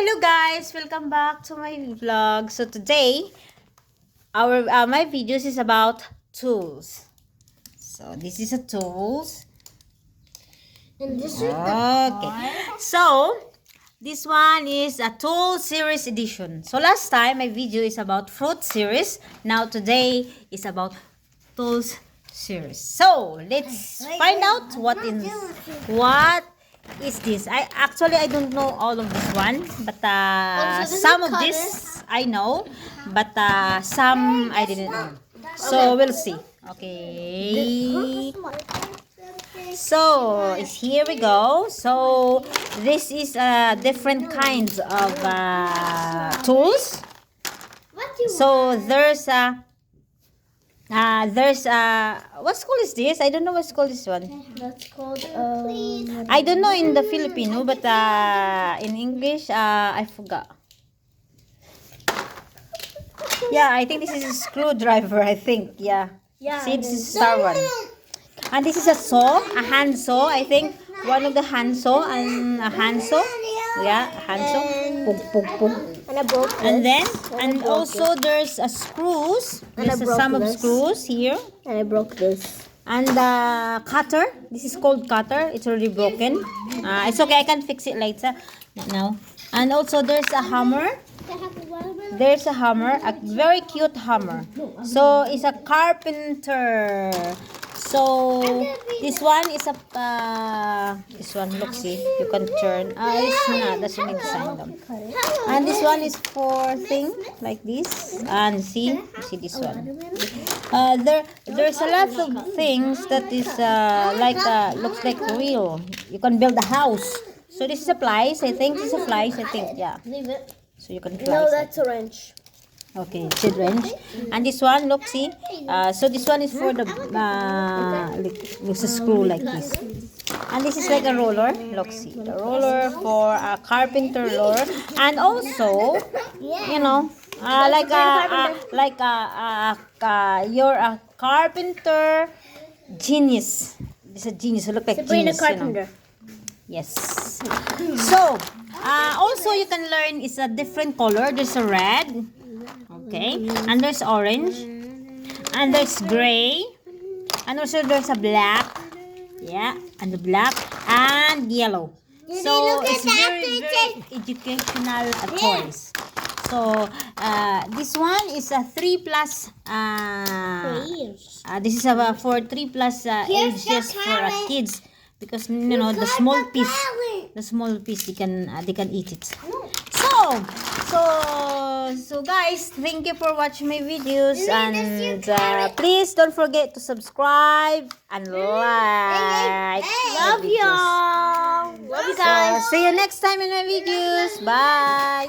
hello guys, welcome back to my vlog. So today my videos is about tools. So this is a tools. And this is Okay. So this one is a tool series edition. So last time my video is about fruit series. Now today is about tools series. So let's find out what is this. I don't know all of this one, but so this some is of this I know, but some I didn't know. So we'll see. Okay. So here we go. So this is different kinds of tools. So there's what school is this? I don't know what school is this one. That's called I don't know in the Filipino, but in English I forgot. Yeah, I think this is a screwdriver. I think See, this is star one. And this is a saw, a hand saw. I think one of the hand saw and a hand saw. Yeah, a hand saw. Pug, pug, pug. and I broke this. And then, and also there's a screws. There's some of screws here. And I broke this. And cutter. This is called cutter. It's already broken. It's okay. I can fix it later. Not now. And also there's a hammer. There's a hammer. A very cute hammer. So it's a carpenter. So this one is a this one, look, see, you can turn. It's not, doesn't need to sign them. And this one is for thing like this. And see this one. There's a lot of things that is looks like real. You can build a house. So this is a pliers, I think. This is a pliers, I think. Yeah. Leave it. So you can No, pliers. that's a wrench. Okay, it's a wrench. And this one, look, see. So this one is for the with a screw like this. And this is like a roller. Look, see, a roller for a carpenter roller. And also, you know, you're a carpenter genius. It's a genius. You look like Sabrina genius. Carpenter. Yes. So, also you can learn is a different color. There's a red. Okay. And there's orange. And there's gray. And also there's a black. Yeah. And the black. And yellow. So, it's very, very educational toys. So, this one is a 3+. This is for 3+ ages for kids. Because you know the small piece they can eat it. So guys, thank you for watching my videos, and please don't forget to subscribe and like. Love y'all. Love you guys. So, see you next time in my videos. Bye.